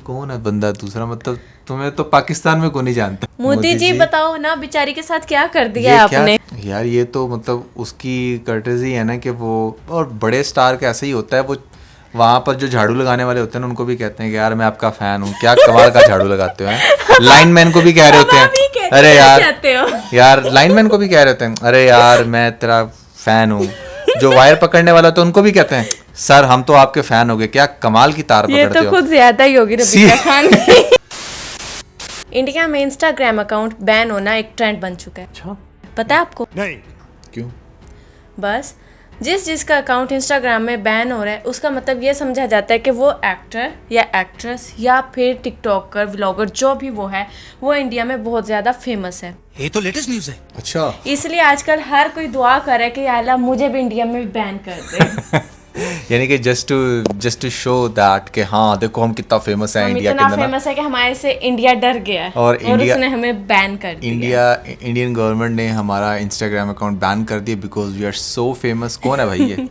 कौन है बंदा दूसरा, मतलब तुम्हें तो पाकिस्तान में को नहीं जानता। मोदी जी बताओ ना बेचारी के साथ क्या कर दिया है आपने। यार ये तो मतलब उसकी कर्टेजी है ना कि वो, और बड़े स्टार का ऐसा ही होता है, वो वहाँ पर जो झाड़ू लगाने वाले होते हैं ना उनको भी कहते हैं कि यार मैं आपका फैन हूँ, क्या कमाल का झाड़ू लगाते हो हैं। लाइनमैन को भी कह रहे होते हैं अरे यार लाइनमैन को भी कह रहे होते हैं अरे यार मैं तेरा फैन हूँ। जो वायर पकड़ने वाला तो उनको भी कहते हैं सर हम तो आपके फैन हो गए, क्या कमाल की तार पकड़ते हो। ये तो कुछ ज्यादा ही होगी रबीका खान। इंडिया में इंस्टाग्राम अकाउंट बैन होना एक ट्रेंड बन चुका है। अच्छा पता है आपको? नहीं। क्यों? बस जिसका अकाउंट इंस्टाग्राम में बैन हो रहा है उसका मतलब ये समझा जाता है कि वो एक्टर या एक्ट्रेस या फिर टिकटॉकर व्लॉगर जो भी वो है वो इंडिया में बहुत ज्यादा फेमस है। ये तो लेटेस्ट न्यूज़ है। अच्छा, इसलिए आजकल हर कोई दुआ कर रहा है कि या अल्लाह मुझे भी इंडिया में बैन कर दे। यानी कि जस्ट टू शो दैट कि हाँ देखो हम कितना फेमस है इंडिया के इतना अंदर। फेमस है कि हमारे से इंडिया डर गया है और उसने हमें बैन कर दिया। इंडियन गवर्नमेंट ने हमारा इंस्टाग्राम अकाउंट बैन कर दिया because we are so famous. कौन है भाई ये?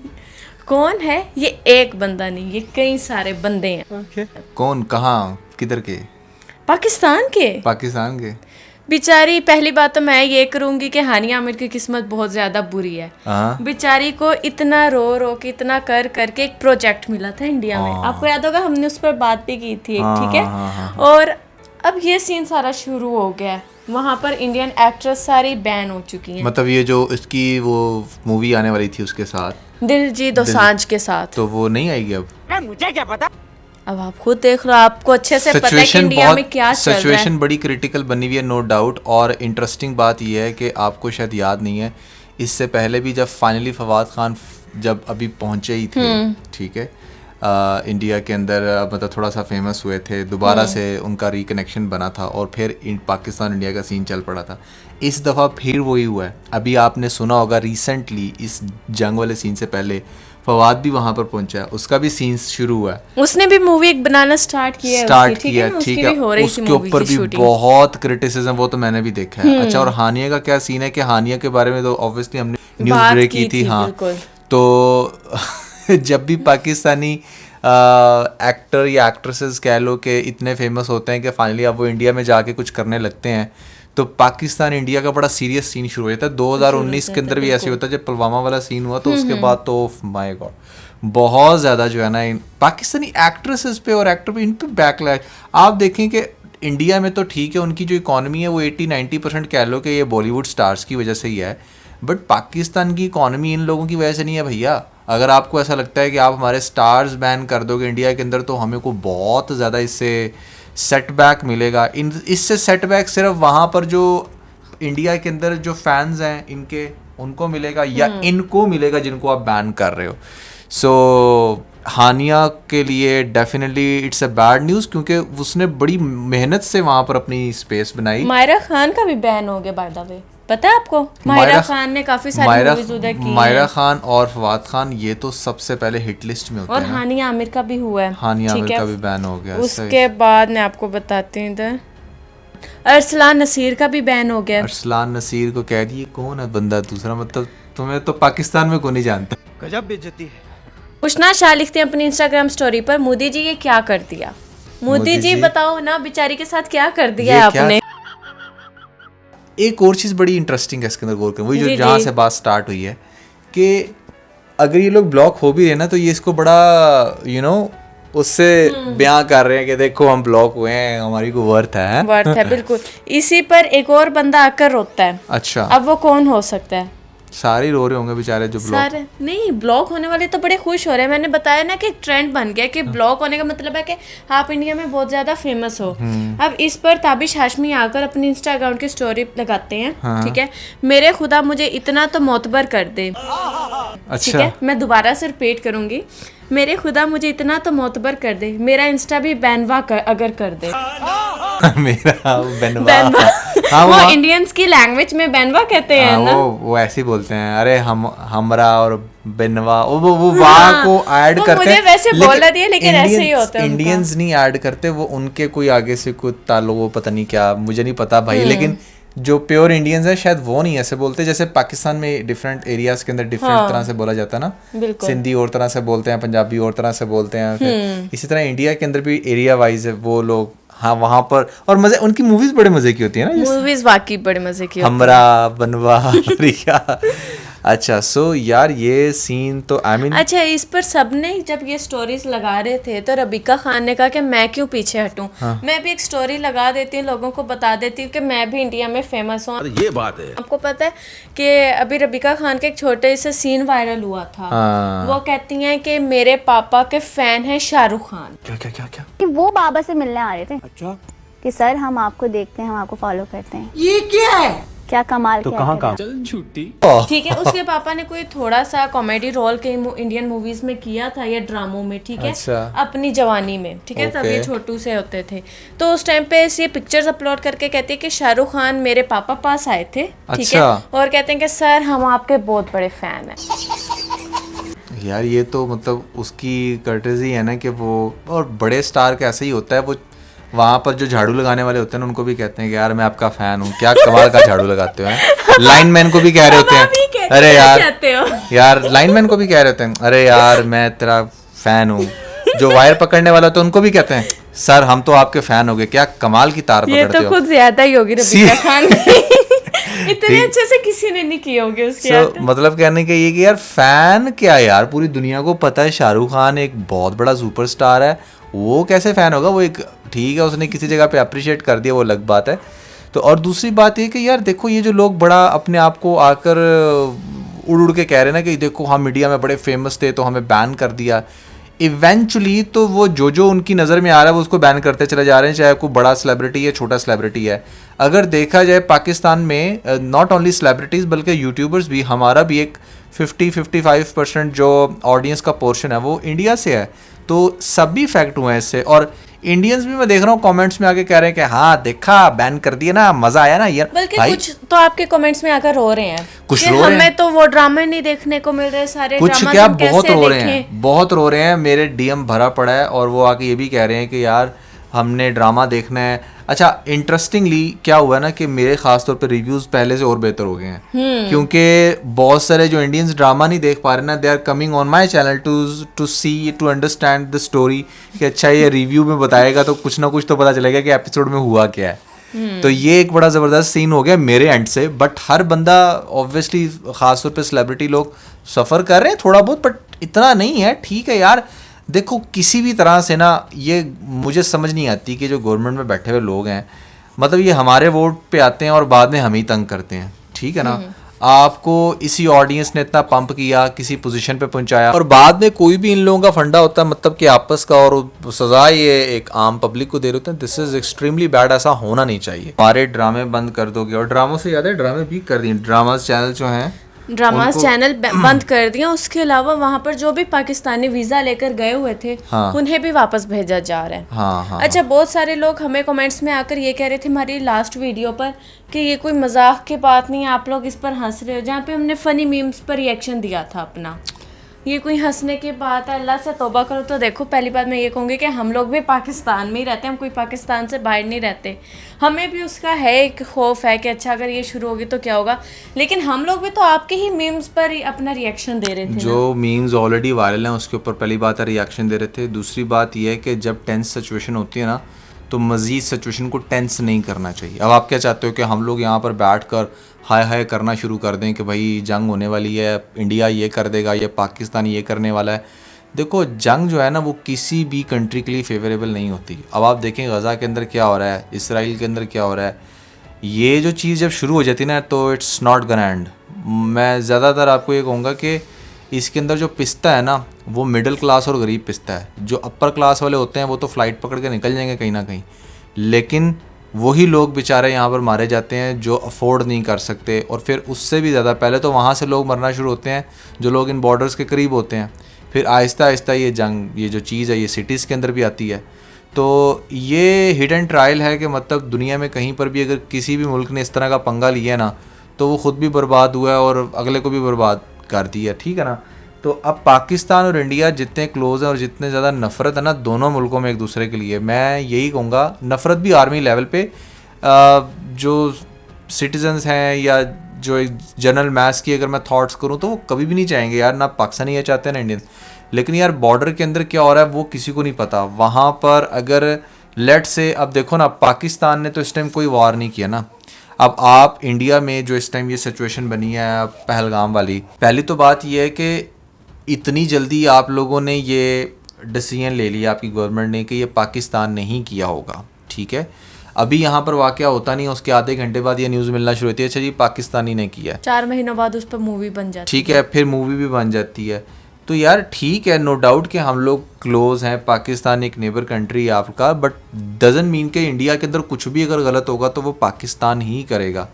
कौन है ये? एक बंदा नहीं, ये कई सारे बंदे हैं। कौन, कहाँ, किधर के? पाकिस्तान के। बेचारी, पहली बात तो मैं ये करूंगी कि हानिया आमिर की किस्मत बहुत ज्यादा बुरी है। बेचारी को इतना रो के इतना कर करके एक प्रोजेक्ट मिला था इंडिया में, आपको याद होगा हमने उस पर बात भी की थी, ठीक है। और अब ये सीन सारा शुरू हो गया है, वहाँ पर इंडियन एक्ट्रेस सारी बैन हो चुकी हैं। मतलब ये जो इसकी वो मूवी आने वाली थी उसके साथ दिलजीत दोसांझ के साथ, तो वो नहीं आएगी अब। मुझे क्या पता। अब आप खुद देख लो, आपको अच्छे से पता है कि इंडिया में क्या चल रहा है। सिचुएशन बड़ी क्रिटिकल बनी हुई है, नो डाउट। और इंटरेस्टिंग बात यह है कि आपको शायद याद नहीं है, इससे पहले भी जब फाइनली फवाद खान जब अभी पहुंचे ही थे, ठीक है, इंडिया के अंदर, मतलब थोड़ा सा फेमस हुए थे, दोबारा से उनका रिकनेक्शन बना था और फिर पाकिस्तान इंडिया का सीन चल पड़ा था। इस दफ़ा फिर वही हुआ है। अभी आपने सुना होगा रिसेंटली इस जंग वाले सीन से पहले फवाद भी वहां पर पहुंचा है, उसका भी सीन शुरू हुआ है, उसने भी मूवी एक बनाना स्टार्ट किया, ठीक है। उसके ऊपर भी बहुत क्रिटिसिज्म, वो तो मैंने भी देखा है। अच्छा, और हानिया का क्या सीन है कि हानिया के बारे में तो ऑब्वियसली हमने न्यूज़ ब्रेक की थी, हाँ। तो जब भी पाकिस्तानी एक्टर या एक्ट्रेसेस कह लो कि इतने फेमस होते हैं कि फाइनली अब वो इंडिया में जाके कुछ करने लगते हैं, तो पाकिस्तान इंडिया का बड़ा सीरियस सीन शुरू हो जाता है। 2019 के अंदर भी ऐसे होता है, जब पुलवामा वाला सीन हुआ तो उसके बाद तो माय गॉड बहुत ज़्यादा जो है ना पाकिस्तानी एक्ट्रेसेस पे और एक्टर पे, इन पे बैकलैश। आप देखें कि इंडिया में तो ठीक है, उनकी जो इकॉनमी है वो 80-90% कह लो कि ये बॉलीवुड स्टार्स की वजह से ही है, बट पाकिस्तान की इकॉनमी इन लोगों की वजह से नहीं है भैया। अगर आपको ऐसा लगता है कि आप हमारे स्टार्स बैन कर दोगे इंडिया के अंदर, तो हमें को बहुत ज़्यादा इससे सेटबैक मिलेगा। इससे सेटबैक सिर्फ वहाँ पर जो इंडिया के अंदर जो फैंस हैं इनके, उनको मिलेगा या इनको मिलेगा जिनको आप बैन कर रहे हो। सो हानिया के लिए definitely it's a bad news, क्योंकि उसने बड़ी मेहनत से वहाँ पर अपनी स्पेस बनाई। मायरा खान का भी बैन हो गया बाय द वे, पता है आपको? मायरा खान ने काफी सारी मूवीज उधर की हैं। मायरा खान और फवाद खान ये तो सबसे पहले हिट लिस्ट में होते हैं। और हानिया आमिर का भी हुआ है, हानिया आमिर का भी बैन हो गया। उसके बाद मैं आपको बताती हूँ इधर अरसलान नसीर का भी बैन हो गया। अरसलान नसीर को कह दिए कौन है बंदा दूसरा, मतलब तुम्हें तो पाकिस्तान में को नहीं जानता। गजब बेइज्जती है। उशना शाह लिखते हैं अपनी इंस्टाग्राम स्टोरी पर, मोदी जी ये क्या कर दिया। मोदी जी बताओ ना बेचारी के साथ क्या कर दिया है आपने। एक और चीज़ बड़ी इंटरेस्टिंग है इसके अंदर गौर करें, वही जो जहाँ से बात स्टार्ट हुई है कि अगर ये लोग ब्लॉक हो भी रहे ना, तो ये इसको बड़ा उससे बयां कर रहे हैं कि देखो हम ब्लॉक हुए हैं, हमारी को वर्थ है बिल्कुल। इसी पर एक और बंदा आकर रोता है। अच्छा, अब वो कौन हो सकता है? सारे रो रहे होंगे बेचारे जो ब्लॉक। सारे नहीं, ब्लॉक होने वाले तो बड़े खुश हो रहे हैं। मैंने बताया ना कि ट्रेंड बन गया कि ब्लॉक होने का मतलब है कि आप इंडिया में बहुत ज्यादा फेमस हो। अब इस पर ताबिश हाशमी आकर अपनी इंस्टा अकाउंट की स्टोरी लगाते हैं, ठीक है, मेरे खुदा मुझे इतना तो मोतबर कर दे। ठीक है, मैं दोबारा से रिपीट करूंगी, मेरे खुदा मुझे इतना तो मोतबर कर दे, मेरा इंस्टा भी बैनवा अगर कर दे। मेरा बैनवा वो इंडियंस की लैंग्वेज में बैनवा कहते हैं ना, वो ऐसे ही बोलते हैं। अरे हमरा और बेनवा, वो वाह को ऐड करते हैं। मुझे वैसे बोला दिया, लेकिन ऐसे ही होता है। इंडियंस नहीं ऐड करते, वो उनके कोई आगे से कोई ताल्लुक, वो पता नहीं क्या, मुझे नहीं पता भाई, लेकिन जो प्योर इंडियंस हैं शायद वो नहीं ऐसे बोलते, जैसे पाकिस्तान में डिफरेंट एरियाज के अंदर डिफरेंट तरह से बोला जाता है ना, सिंधी और तरह से बोलते हैं, पंजाबी और तरह से बोलते हैं, फिर इसी तरह इंडिया के अंदर भी एरिया वाइज है वो लोग, हाँ वहाँ पर। और मजे, उनकी मूवीज बड़े मजे की होती है ना, मूवीज वाकई बड़े मजे की हमरा बनवा रिया। अच्छा सो यार ये सीन तो आई मीन, अच्छा इस पर सबने जब ये स्टोरीज लगा रहे थे तो रबीका खान ने कहा कि मैं क्यों पीछे हटूं, मैं भी एक स्टोरी लगा देती हूँ, लोगों को बता देती हूँ कि मैं भी इंडिया में फेमस हूँ। ये बात है। आपको पता है कि अभी रबीका खान का एक छोटे से सीन वायरल हुआ था, वो कहती हैं कि मेरे पापा के फैन हैं शाहरुख खान। क्या क्या क्या क्या कि वो बाबा से मिलने आ रहे थे। अच्छा कि सर हम आपको देखते हैं, हम आपको फॉलो करते हैं। ये क्या है? क्या कमाल तो किया कहाँ है। काम? चल झूठी। ठीक है, उसके पापा ने कोई थोड़ा सा कॉमेडी रोल कई इंडियन मूवीज में किया था या ड्रामों में, ठीक है, अच्छा। अपनी जवानी में, ठीक है, तब ये छोटू से होते थे। तो उस टाइम पे ये पिक्चर्स अपलोड करके कहते हैं कि शाहरुख खान मेरे पापा पास आए थे, ठीक है, और कहते हैं कि सर हम आपके बहुत बड़े फैन हैं। यार ये तो मतलब उसकी कर्टेजी है ना कि वो, और बड़े स्टार का ऐसा ही होता है, वो वहाँ पर जो झाड़ू लगाने वाले होते हैं ना उनको भी कहते हैं कि यार मैं आपका फैन हूँ, क्या कमाल का झाड़ू लगाते हो हैं। लाइनमैन को भी कह रहे होते हैं, अरे यार लाइनमैन को भी कह रहे होते हैं, अरे यार मैं तेरा फैन हूँ। जो वायर पकड़ने वाला होता है उनको भी कहते हैं सर हम तो आपके फैन हो गए, क्या कमाल की तार पकड़ते हो। ये तो कुछ ज्यादा ही होगी रबीका खान। इतने अच्छे से किसी ने नहीं किए होंगे उसके मतलब कहने का ये कि यार फैन क्या यार, पूरी दुनिया को पता है शाहरुख खान एक बहुत बड़ा सुपरस्टार है, वो कैसे फैन होगा। वो एक ठीक है उसने किसी जगह पे अप्रिशिएट कर दिया, वो अलग बात है। तो और दूसरी बात ये कि यार देखो ये जो लोग बड़ा अपने आप को आकर उड़ उड़ के कह रहे हैं ना कि देखो हम मीडिया में बड़े फेमस थे तो हमें बैन कर दिया, इवेंचुअली तो वो जो उनकी नज़र में आ रहा है वो उसको बैन करते चले जा रहे हैं, चाहे कोई बड़ा सेलिब्रिटी है छोटा सेलिब्रिटी है। अगर देखा जाए पाकिस्तान में नॉट ओनली सेलिब्रिटीज़ बल्कि यूट्यूबर्स भी, हमारा भी एक 50-55% जो ऑडियंस का पोर्शन है वो इंडिया से है, तो सब भी इफेक्ट हुए हैं इससे। और इंडियंस भी मैं देख रहा हूँ कमेंट्स में आके कह रहे हैं कि हाँ देखा बैन कर दिया ना, मजा आया ना यार। बल्कि कुछ तो आपके कमेंट्स में आकर रो रहे हैं, कुछ रो रहे हैं, हमें तो वो ड्रामे नहीं देखने को मिल रहे, सारे कुछ क्या बहुत रो रहे हैं, बहुत रो रहे हैं। मेरे डीएम भरा पड़ा है और वो आके ये भी कह रहे हैं कि यार हमने ड्रामा देखना है। अच्छा इंटरेस्टिंगली क्या हुआ ना कि मेरे खास तौर पे रिव्यूज पहले से और बेहतर हो गए हैं, क्योंकि बहुत सारे जो इंडियंस ड्रामा नहीं देख पा रहे ना, they are coming on my channel to see to understand the story कि अच्छा ये रिव्यू में बताएगा तो कुछ ना कुछ तो पता चलेगा कि एपिसोड में हुआ क्या है। तो ये एक बड़ा ज़बरदस्त सीन हो गया मेरे एंड से। बट हर बंदा ऑब्वियसली खासतौर पे सेलिब्रिटी लोग सफ़र कर रहे हैं थोड़ा बहुत, बट इतना नहीं है। ठीक है यार देखो किसी भी तरह से ना, ये मुझे समझ नहीं आती कि जो गवर्नमेंट में बैठे हुए लोग हैं, मतलब ये हमारे वोट पे आते हैं और बाद में हम ही तंग करते हैं, ठीक है ना। आपको इसी ऑडियंस ने इतना पंप किया, किसी पोजीशन पे पहुंचाया, और बाद में कोई भी इन लोगों का फंडा होता है मतलब कि आपस का, और सजा ये एक आम पब्लिक को दे रहे होते हैं। दिस इज एक्सट्रीमली बैड, ऐसा होना नहीं चाहिए। हमारे ड्रामे बंद कर दोगे, और ड्रामों से याद है ड्रामे भी कर दिए, ड्रामास चैनल जो हैं ड्रामास चैनल बंद कर दिया। उसके अलावा वहाँ पर जो भी पाकिस्तानी वीजा लेकर गए हुए थे उन्हें भी वापस भेजा जा रहा है। हाँ। अच्छा बहुत सारे लोग हमें कमेंट्स में आकर ये कह रहे थे हमारी लास्ट वीडियो पर कि ये कोई मजाक की बात नहीं है, आप लोग इस पर हंस रहे हो, जहाँ पे हमने फनी मीम्स पर रिएक्शन दिया था अपना, ये कोई हंसने की बात है, अल्लाह से तौबा करो। तो देखो पहली बात मैं ये कहूँगी कि हम लोग भी पाकिस्तान में ही रहते हैं, हम कोई पाकिस्तान से बाहर नहीं रहते, हमें भी उसका है एक खौफ है कि अच्छा अगर ये शुरू होगी तो क्या होगा, लेकिन हम लोग भी तो आपके ही मीम्स पर ही अपना रिएक्शन दे रहे थे। जो मीम्स ऑलरेडी वायरल हैं उसके ऊपर पहली बात है रिएक्शन दे रहे थे। दूसरी बात यह है कि जब टेंस सिचुएशन होती है ना तो मज़ीद सिचुएशन को टेंस नहीं करना चाहिए। अब आप क्या चाहते हो कि हम लोग यहाँ पर बैठ कर हाय हाय करना शुरू कर दें कि भाई जंग होने वाली है, इंडिया ये कर देगा, ये पाकिस्तान ये करने वाला है। देखो जंग जो है ना वो किसी भी कंट्री के लिए फेवरेबल नहीं होती। अब आप देखें गज़ा के अंदर क्या हो रहा है, इसराइल के अंदर क्या हो रहा है, ये जो चीज़ जब शुरू हो जाती है ना तो इट्स नॉट गना एंड। मैं ज़्यादातर आपको ये कहूँगा कि इसके अंदर जो पिसता है ना वो मिडिल क्लास और गरीब पिसता है। जो अपर क्लास वाले होते हैं वो तो फ़्लाइट पकड़ के निकल जाएंगे कहीं ना कहीं, लेकिन वही लोग बेचारे यहाँ पर मारे जाते हैं जो अफोर्ड नहीं कर सकते। और फिर उससे भी ज़्यादा पहले तो वहाँ से लोग मरना शुरू होते हैं जो लोग इन बॉर्डर्स के करीब होते हैं, फिर आहिस्ता आहिस्ता ये जंग, ये जो चीज़ है ये सिटीज़ के अंदर भी आती है। तो ये हिट एंड ट्रायल है कि मतलब दुनिया में कहीं पर भी अगर किसी भी मुल्क ने इस तरह का पंगा लिया है ना तो वो ख़ुद भी बर्बाद हुआ है और अगले को भी बर्बाद कर दिया, ठीक है ना। तो अब पाकिस्तान और इंडिया जितने क्लोज हैं और जितने ज़्यादा नफ़रत है ना दोनों मुल्कों में एक दूसरे के लिए, मैं यही कहूँगा नफ़रत भी आर्मी लेवल पे जो सिटीजन्स हैं या जो एक जनरल मैस की अगर मैं थॉट्स करूँ तो वो कभी भी नहीं चाहेंगे यार, ना पाकिस्तानी ये चाहते हैं ना इंडियन। लेकिन यार बॉर्डर के अंदर क्या हो रहा है वो किसी को नहीं पता। वहाँ पर अगर लेट से, अब देखो ना, पाकिस्तान ने तो इस टाइम कोई वार नहीं किया ना। अब आप इंडिया में जो इस टाइम ये सिचुएशन बनी है पहलगाम वाली, पहली तो बात ये है कि इतनी जल्दी आप लोगों ने ये डिसीजन ले लिया आपकी गवर्नमेंट ने कि ये पाकिस्तान नहीं किया होगा, ठीक है। अभी यहाँ पर वाक़या होता नहीं, उसके आधे घंटे बाद ये न्यूज़ मिलना शुरू होती है, अच्छा जी पाकिस्तानी ने किया, 4 महीनों बाद उस पर मूवी बन जाती है, ठीक है, फिर मूवी भी बन जाती है। तो यार ठीक है, नो डाउट कि हम लोग क्लोज हैं, पाकिस्तान एक नेबर कंट्री है आपका, बट डजंट मीन कि इंडिया के अंदर कुछ भी अगर गलत होगा तो वो पाकिस्तान ही करेगा।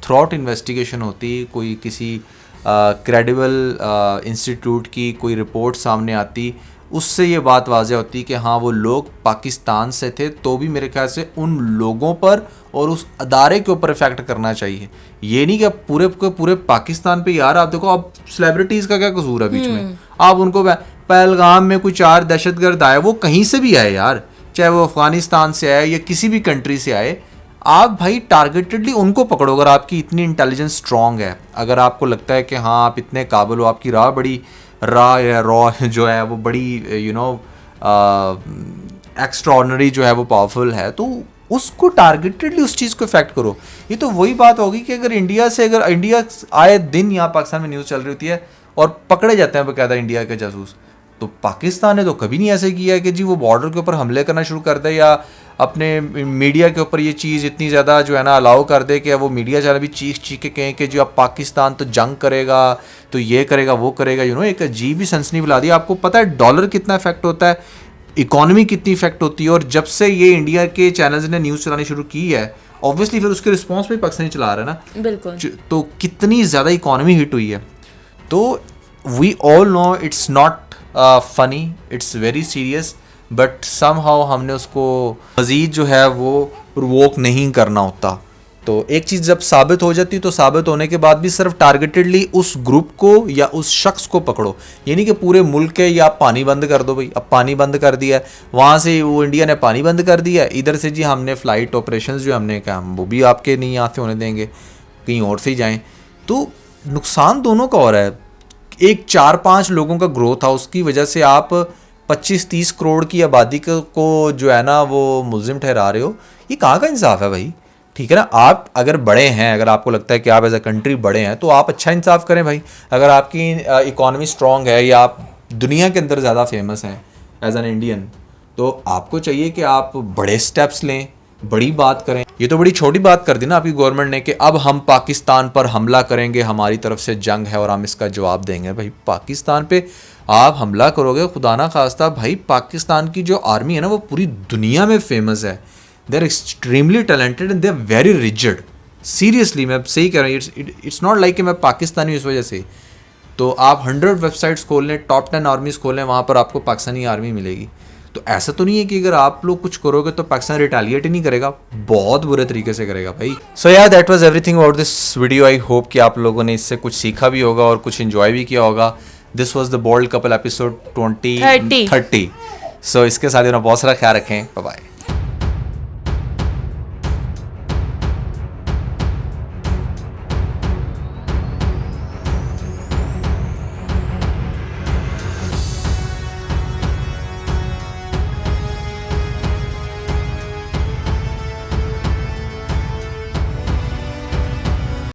थ्रॉट इन्वेस्टिगेशन होती, कोई किसी क्रेडिबल इंस्टीट्यूट की कोई रिपोर्ट सामने आती, उससे ये बात वाज़ह होती कि हाँ वो लोग पाकिस्तान से थे, तो भी मेरे ख्याल से उन लोगों पर और उस अदारे के ऊपर इफेक्ट करना चाहिए। ये नहीं कि पूरे के पूरे पाकिस्तान पे। यार आप देखो, अब सेलिब्रिटीज़ का क्या कसूर है बीच में, आप उनको पहलगाम में कोई 4 दहशतगर्द आए, वो कहीं से भी आए यार, चाहे वो अफगानिस्तान से आए या किसी भी कंट्री से आए, आप भाई टारगेटेडली उनको पकड़ो। अगर आपकी इतनी इंटेलिजेंस स्ट्रॉन्ग है, अगर आपको लगता है कि हाँ आप इतने काबिल हो, आपकी रॉ जो है वो बड़ी एक्स्ट्राऑर्डिनरी जो है वो पावरफुल है, तो उसको टारगेटेडली उस चीज़ को इफेक्ट करो। ये तो वही बात होगी कि अगर इंडिया आए दिन यहाँ पाकिस्तान में न्यूज़ चल रही होती है और पकड़े जाते हैं बकायदा इंडिया के जासूस, तो पाकिस्तान ने तो कभी नहीं ऐसे किया है कि जी वो बॉर्डर के ऊपर हमले करना शुरू कर दे या अपने मीडिया के ऊपर ये चीज़ इतनी ज़्यादा जो है ना अलाउ कर दे कि वो मीडिया चैनल भी चीख के कहें कि जो अब पाकिस्तान तो जंग करेगा, तो ये करेगा वो करेगा, एक अजीब ही सनसनी फैला दी। आपको पता है डॉलर कितना इफेक्ट होता है, इकोनॉमी कितनी इफेक्ट होती है, और जब से ये इंडिया के चैनल्स ने न्यूज़ चलानी शुरू की है, ऑब्वियसली फिर उसके रिस्पॉन्स पे पाकिस्तानी चला रहा है ना, बिल्कुल, तो कितनी ज़्यादा इकोनॉमी हिट हुई है। तो we all know it's not funny, it's very serious, but somehow हमने उसको मज़ीद जो है वो प्रोवोक नहीं करना होता। तो एक चीज़ जब साबित हो जाती तो साबित होने के बाद भी सिर्फ टारगेटेडली उस ग्रुप को या उस शख्स को पकड़ो, ये नहीं कि पूरे मुल्क के या पानी बंद कर दो। भाई अब पानी बंद कर दिया है, वहाँ से वो इंडिया ने पानी बंद कर दिया, इधर से जी हमने फ़्लाइट ऑपरेशंस जो हमने कहा वो भी आपके नहीं यहाँ से होने देंगे, कहीं और से ही जाएँ। तो नुकसान दोनों का हो रहा है। एक 4-5 लोगों का ग्रोथ था, उसकी वजह से आप 25-30 करोड़ की आबादी को जो है ना वो मुल्जिम ठहरा रहे हो। ये कहाँ का इंसाफ है भाई, ठीक है ना। आप अगर बड़े हैं, अगर आपको लगता है कि आप एज अ कंट्री बड़े हैं, तो आप अच्छा इंसाफ करें भाई। अगर आपकी इकॉनमी स्ट्रॉन्ग है या आप दुनिया के अंदर ज़्यादा फेमस हैं एज एन इंडियन, तो आपको चाहिए कि आप बड़े स्टेप्स लें, बड़ी बात करें। ये तो बड़ी छोटी बात कर दी ना आपकी गवर्नमेंट ने कि अब हम पाकिस्तान पर हमला करेंगे, हमारी तरफ से जंग है और हम इसका जवाब देंगे। भाई पाकिस्तान पे आप हमला करोगे, खुदा ना खास्ता, भाई पाकिस्तान की जो आर्मी है ना वो पूरी दुनिया में फेमस है। They are extremely talented and they are very rigid. Seriously मैं सही कह रहा हूँ, इट्स नॉट लाइक कि मैं पाकिस्तानी इस वजह से। तो आप 100 वेबसाइट्स खोल लें, टॉप 10 आर्मीज़ खोल लें, वहाँ पर आपको पाकिस्तानी आर्मी मिलेगी। तो ऐसा तो नहीं है कि अगर आप लोग कुछ करोगे तो पाकिस्तान रिटेलिएट ही नहीं करेगा, बहुत बुरे तरीके से करेगा भाई। सो यार that was everything about this video. I hope कि आप लोगों ने इससे कुछ सीखा भी होगा और कुछ एंजॉय भी किया होगा। This was the bold couple episode 2030। सो इसके साथ बहुत सारा ख्याल रखें, बाय बाय।